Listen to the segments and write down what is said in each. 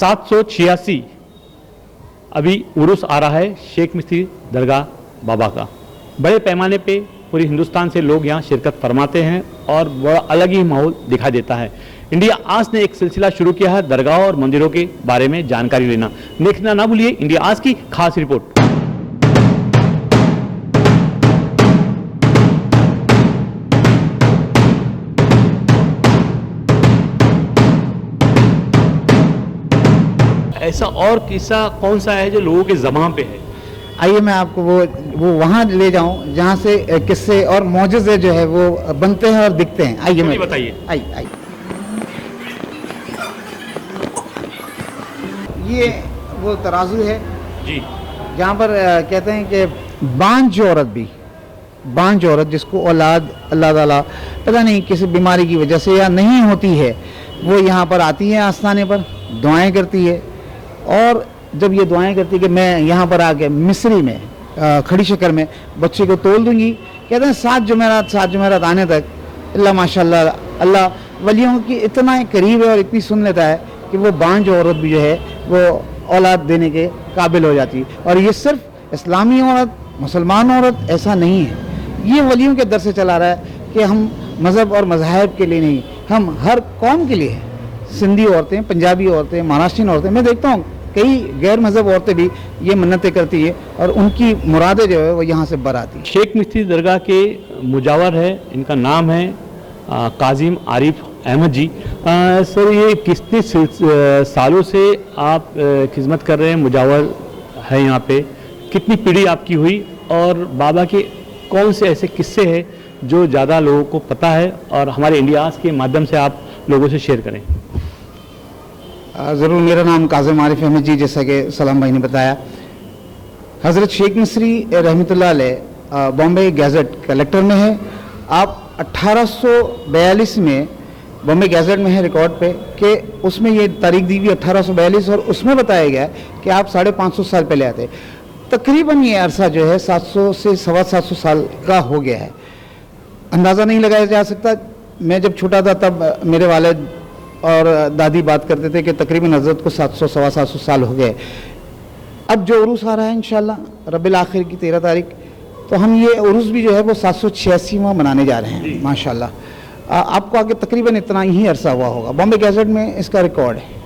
786 अभी उर्स आ रहा है शेख मिस्त्री दरगाह बाबा का। बड़े पैमाने पे पूरे हिंदुस्तान से लोग यहाँ शिरकत फरमाते हैं और बड़ा अलग ही माहौल दिखाई देता है। इंडिया आज ने एक सिलसिला शुरू किया है दरगाह और मंदिरों के बारे में जानकारी लेना। देखना ना भूलिए इंडिया आज की खास रिपोर्ट। ऐसा और किस्सा कौन सा है जो लोगों के ज़बान पे है? आइए मैं आपको वो वहाँ ले जाऊँ जहाँ से किस्से और मौजज़े जो है वो बनते हैं और दिखते हैं। आइए मैं बताइए। आइए ये वो तराजू है जी, जहाँ पर कहते हैं कि बांझ औरत जिसको औलाद अल्लाह ताला पता नहीं किसी बीमारी की वजह से या नहीं होती है, वो यहाँ पर आती है आस्थाने पर, दुआएं करती है। और जब ये दुआएं करती है कि मैं यहाँ पर आके मिस्री में खड़ी शक्कर में बच्चे को तोल दूंगी, कहते हैं 7 जुमेरात आने तक अल्लाह माशाल्लाह अल्लाह वलियों की इतना करीब है और इतनी सुन लेता है कि वो बांझ औरत भी जो है वो औलाद देने के काबिल हो जाती है। और ये सिर्फ इस्लामी औरत, मुसलमान औरत ऐसा नहीं है, ये वलियों के दर से चला रहा है कि हम मज़हब और मज़ाहिब के लिए नहीं, हम हर कौम के लिए हैं। सिंधी औरतें, पंजाबी औरतें, महाराष्ट्रीन औरतें, मैं देखता हूँ कई गैर मज़हब औरतें भी ये मन्नतें करती है और उनकी मुरादें जो है वो यहाँ से बर आती है। शेख मिस्त्री दरगाह के मुजावर है, इनका नाम है काजिम आरिफ अहमद जी। सर ये कितने सालों से आप खिदमत कर रहे हैं, मुजावर है यहाँ पे, कितनी पीढ़ी आपकी हुई और बाबा के कौन से ऐसे किस्से हैं जो ज़्यादा लोगों को पता है और हमारे इंडिया के माध्यम से आप लोगों से शेयर करें? ज़रूर। मेरा नाम काजिम आरिफ अहमद जी, जैसा कि सलाम भाई ने बताया। हज़रत शेख मिस्री रहमतुल्लाह अलैह बॉम्बे गैज़ेट कलेक्टर में है। आप 1842 में बॉम्बे गैज़ेट में है रिकॉर्ड पे कि उसमें ये तारीख दी हुई 1842 और उसमें बताया गया कि आप 550 साल पहले आते। तकरीबन ये अरसा जो है 700 से 725 साल का हो गया है। अंदाज़ा नहीं लगाया जा सकता। मैं जब छोटा था तब मेरे वालिद और दादी बात करते थे कि तकरीबन हज़रत को 700 सवा 700 साल हो गए। अब जो उरूस आ रहा है इंशाअल्लाह रबीउल आखिर की 13 तारीख, तो हम ये उरूस भी जो है वो 786वां मनाने जा रहे हैं माशाअल्लाह। आपको आगे तकरीबन इतना ही अरसा हुआ होगा, बॉम्बे गैज़ेट में इसका रिकॉर्ड है।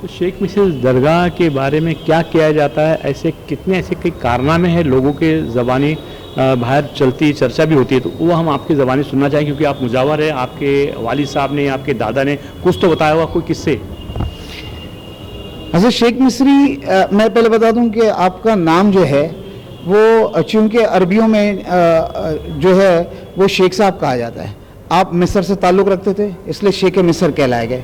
तो शेख मिस्री दरगाह के बारे में क्या किया जाता है? ऐसे कितने ऐसे कई कारनामे हैं लोगों के ज़बानी बाहर चलती चर्चा भी होती है, तो वो हम आपकी ज़बानी सुनना चाहें क्योंकि आप मुजावर हैं, आपके वालिद साहब ने, आपके दादा ने कुछ तो बताया हुआ, कोई किस्से? हज़रत शेख मिस्री, मैं पहले बता दूं कि आपका नाम जो है वो चूँकि अरबियों में जो है वो शेख साहब कहा जाता है। आप मिस्र से ताल्लुक़ रखते थे इसलिए शेख मिस्र कहलाए गए।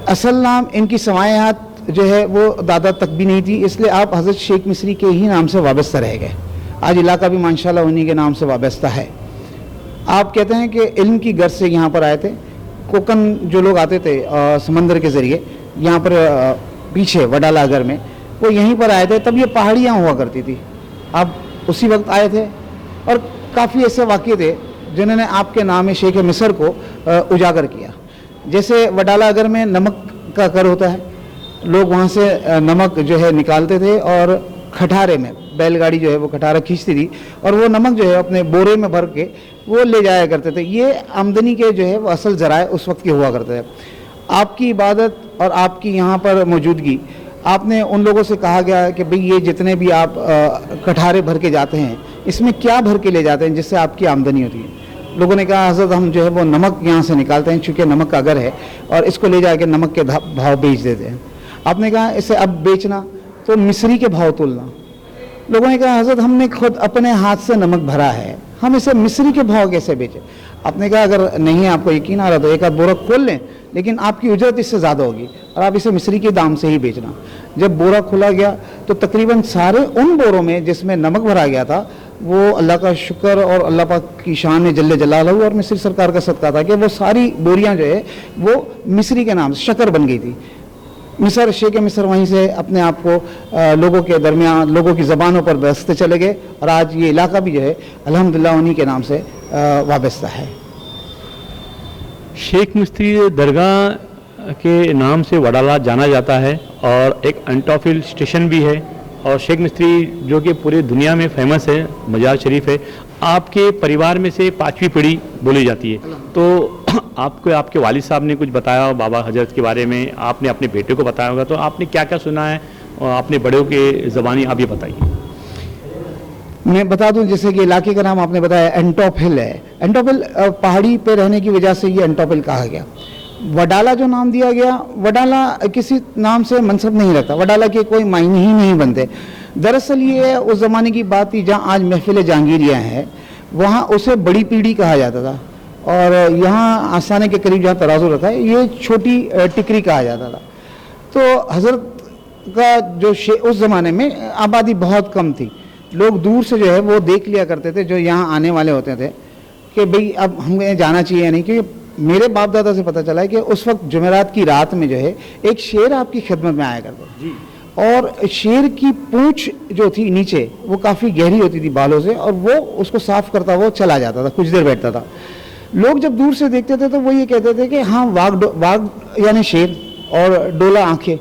असल नाम इनकी समायात जो है वो दादा तक भी नहीं थी, इसलिए आप हज़रत शेख मिस्री के ही नाम से वाबस्ता रह गए। आज इलाका भी माशाल्लाह उन्हीं के नाम से वाबस्ता है। आप कहते हैं कि इल्म की गर्ज से यहाँ पर आए थे। कोकन जो लोग आते थे समंदर के ज़रिए यहाँ पर पीछे वडालागर में, वो यहीं पर आए थे। तब ये पहाड़ियाँ हुआ करती थी, आप उसी वक्त आए थे और काफ़ी ऐसे वाक़ये थे जिन्होंने आपके नाम शेख मिस्र को उजागर किया। जैसे वडालागर में नमक का कर होता है, लोग वहाँ से नमक जो है निकालते थे और खटारे में बैलगाड़ी जो है वो खटारा खींचती थी और वो नमक जो है अपने बोरे में भर के वो ले जाया करते थे। ये आमदनी के जो है वो असल ज़राए उस वक्त के हुआ करते थे। आपकी इबादत और आपकी यहाँ पर मौजूदगी, आपने उन लोगों से कहा गया कि भाई ये जितने भी आप कठारे भर के जाते हैं इसमें क्या भर के ले जाते हैं जिससे आपकी आमदनी होती है? लोगों ने कहा हज़रत हम जो है वो नमक यहाँ से निकालते हैं, चूँकि नमक का अगर है और इसको ले जाके नमक के भाव बेच देते हैं। आपने कहा इसे अब बेचना तो मिस्री के भाव तुलना। लोगों ने कहा हज़रत हमने खुद अपने हाथ से नमक भरा है, हम इसे मिस्री के भाव कैसे बेचें? आपने कहा अगर नहीं आपको यकीन आ रहा तो एक आध बोरा खोल लें, लेकिन आपकी उजरत इससे ज़्यादा होगी और आप इसे मिस्री के दाम से ही बेचना। जब बोरा खुला गया तो तकरीबन सारे उन बोरों में जिसमें नमक भरा गया था वो अल्लाह का शुक्र और अल्लाह पाक की शान में जल्ले जलालहू और मिस्री सरकार का सदका था कि वो सारी बोरियां जो है वो मिस्री के नाम से शक्कर बन गई थी। मिस्र, शेख मिस्र वहीं से अपने आप को लोगों के दरमियान, लोगों की ज़बानों पर बसते चले गए और आज ये इलाका भी जो है अल्हम्दुलिल्लाह उन्हीं के नाम से वाबस्ता है। शेख मिस्त्री दरगाह के नाम से वडाला जाना जाता है और एक अंटोफिल स्टेशन भी है और शेख मिस्त्री जो कि पूरी दुनिया में फेमस है, मजार शरीफ है। आपके परिवार में से 5वीं पीढ़ी बोली जाती है, तो आपको आपके वालिद साहब ने कुछ बताया हो बाबा हजरत के बारे में, आपने अपने बेटे को बताया होगा, तो आपने क्या क्या सुना है और अपने बड़ों के ज़बानी आप ये बताइए। मैं बता दूं, जैसे कि इलाके का नाम आपने बताया एंटॉप हिल है। एंटॉप हिल पहाड़ी पे रहने की वजह से ये एंटॉप हिल कहा गया। वडाला जो नाम दिया गया, वडाला किसी नाम से मनसब नहीं रखता, वडाला के कोई मायने ही नहीं बनते। दरअसल ये उस ज़माने की बात थी जहाँ आज महफिल जहांगीरिया है, वहाँ उसे बड़ी पीढ़ी कहा जाता था और यहाँ आस्थाने के करीब जहाँ तराजू रखा है ये छोटी टिकरी कहा जाता था। तो हज़रत का जो उस ज़माने में आबादी बहुत कम थी, लोग दूर से जो है वो देख लिया करते थे जो यहाँ आने वाले होते थे कि भाई अब हमें जाना चाहिए नहीं, क्योंकि मेरे बाप दादा से पता चला है कि उस वक्त जुमेरात की रात में जो है एक शेर आपकी खिदमत में आया करता जी, और शेर की पूंछ जो थी नीचे वो काफ़ी गहरी होती थी बालों से, और वो उसको साफ करता वो चला जाता था, कुछ देर बैठता था। लोग जब दूर से देखते थे तो वो ये कहते थे कि हाँ वाघ यानी शेर और डोला आंखें,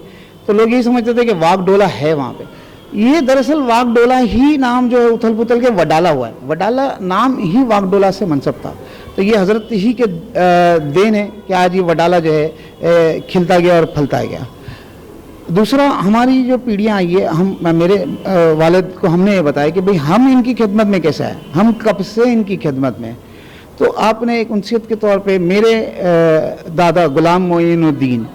तो लोग यही समझते थे कि वाघ डोला है वहाँ पे। ये दरअसल वाघडोला ही नाम जो है उथल पुथल के वडाला हुआ है, वडाला नाम ही वाघडोला से मनसब था। तो ये हज़रत ही के देन है कि आज ये वडाला जो है खिलता गया और फलता गया। दूसरा, हमारी जो पीढ़ियाँ आई है, मेरे वालिद को हमने ये बताया कि भाई हम इनकी खिदमत में कैसे आए, हम कब से इनकी खिदमत में। तो आपने एक उनसियत के तौर पे मेरे दादा गुलाम मोइनुद्दीन,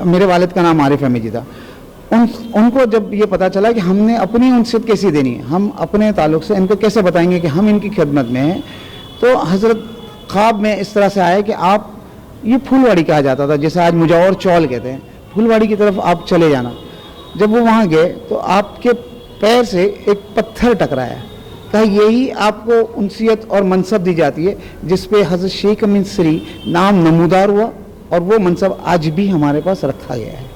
मेरे वालिद का नाम आरिफ अहमद जी था, उनको जब ये पता चला कि हमने अपनी उनसियत कैसी देनी है, हम अपने ताल्लुक़ से इनको कैसे बताएंगे कि हम इनकी खिदमत में हैं, तो हज़रत ख्वाब में इस तरह से आए कि आप, ये फूलवाड़ी कहा जाता था जैसे आज मुजावर चौल कहते हैं, फूलवाड़ी की तरफ आप चले जाना। जब वो वहाँ गए तो आपके पैर से एक पत्थर टकराया, कहा यही आपको उनसियत और मनसब दी जाती है जिस पे हज़रत शेख मिस्री नाम नमूदार हुआ, और वो मनसब आज भी हमारे पास रखा गया है।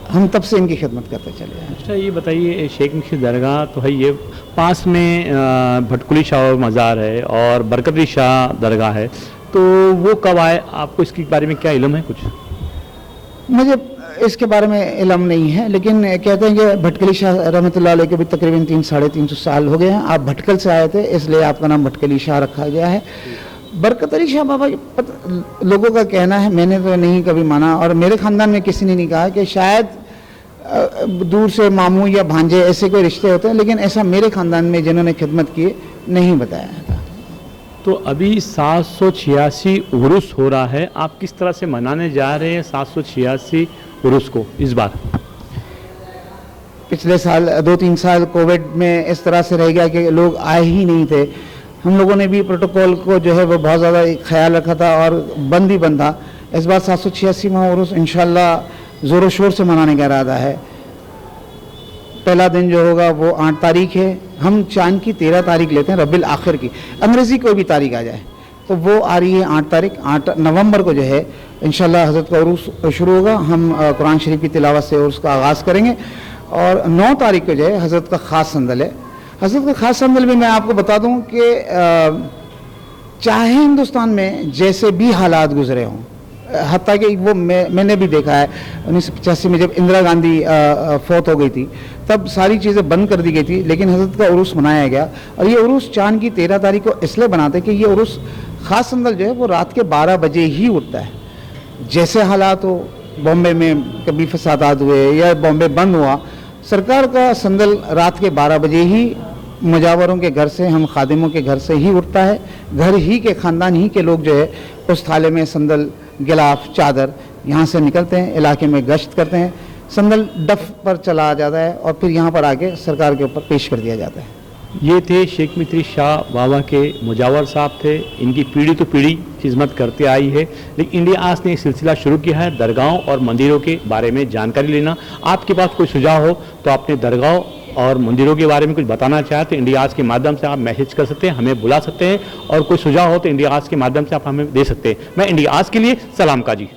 हम तब से इनकी खिदमत करते चले हैं। अच्छा, ये बताइए, शेख मिस्री दरगाह तो है, ये पास में भटकुली शाह मज़ार है और बरकतरी शाह दरगाह है, तो वो कब आए, आपको इसके बारे में क्या इल्म है कुछ? मुझे इसके बारे में इल्म नहीं है, लेकिन कहते हैं कि भटकली शाह रहमतुल्लाह अलैह के भी तकरीबन 300-350 साल हो गए हैं। आप भटकल से आए थे इसलिए आपका नाम भटकली शाह रखा गया है। बरकतरी शाह बाबा लोगों का कहना है, मैंने तो नहीं कभी माना, और मेरे ख़ानदान में किसी ने नहीं कहा कि शायद दूर से मामू या भांजे ऐसे कोई रिश्ते होते हैं, लेकिन ऐसा मेरे ख़ानदान में जिन्होंने खिदमत की नहीं बताया था। तो अभी 786 उर्स हो रहा है, आप किस तरह से मनाने जा रहे हैं 786 उर्स को इस बार? पिछले साल 2-3 साल कोविड में इस तरह से रह गया कि लोग आए ही नहीं थे। हम लोगों ने भी प्रोटोकॉल को जो है वो बहुत ज़्यादा ख्याल रखा था और बंद ही बंद था। इस बार 786वां उर्स इंशाल्लाह ज़ोरों शोर से मनाने का इरादा है। पहला दिन जो होगा वो 8 तारीख है, हम चांद की 13 तारीख लेते हैं, रबीउल आखिर की, अंग्रेज़ी कोई भी तारीख आ जाए तो वो आ रही है 8 तारीख। 8 नवंबर को जो है इंशाल्लाह हज़रत का उर्स शुरू होगा, हम कुरान शरीफ की तिलावत से उर्स का आगाज़ करेंगे, और 9 तारीख को जो है हज़रत का ख़ास संदल है। हज़रत का ख़ास संदल में मैं आपको बता दूं कि चाहे हिंदुस्तान में जैसे भी हालात गुजरे हों, हत्ता कि वो मैंने भी देखा है 1985 में जब इंदिरा गांधी फौत हो गई थी तब सारी चीज़ें बंद कर दी गई थी, लेकिन हज़रत का उर्स मनाया गया। और ये उर्स चांद की 13 तारीख को इसलिए बनाते कि ये उर्स ख़ास संदल जो है वो रात के 12 बजे ही उठता है। जैसे हालात हो, बॉम्बे में कभी फसादात हुए या बॉम्बे बंद हुआ, सरकार का संदल रात के 12 बजे ही मुजावरों के घर से, हम खादिमों के घर से ही उठता है। घर ही के ख़ानदान ही के लोग जो है उस थाले में संदल, गिलाफ, चादर यहाँ से निकलते हैं, इलाके में गश्त करते हैं, संदल डफ पर चला जाता है और फिर यहाँ पर आके सरकार के ऊपर पेश कर दिया जाता है। ये थे शेख मिस्री शाह बाबा के मुजावर साहब थे। इनकी पीढ़ी तो पीढ़ी खिदमत करते आई है, लेकिन इंडिया आज ने एक सिलसिला शुरू किया है दरगाहों और मंदिरों के बारे में जानकारी लेना। आपके पास कोई सुझाव हो तो आपने दरगाहों और मंदिरों के बारे में कुछ बताना चाहे तो इंडिया आज के माध्यम से आप मैसेज कर सकते हैं, हमें बुला सकते हैं, और कोई सुझाव हो तो इंडिया आज के माध्यम से आप हमें दे सकते हैं। मैं इंडिया आज के लिए सलाम का जी।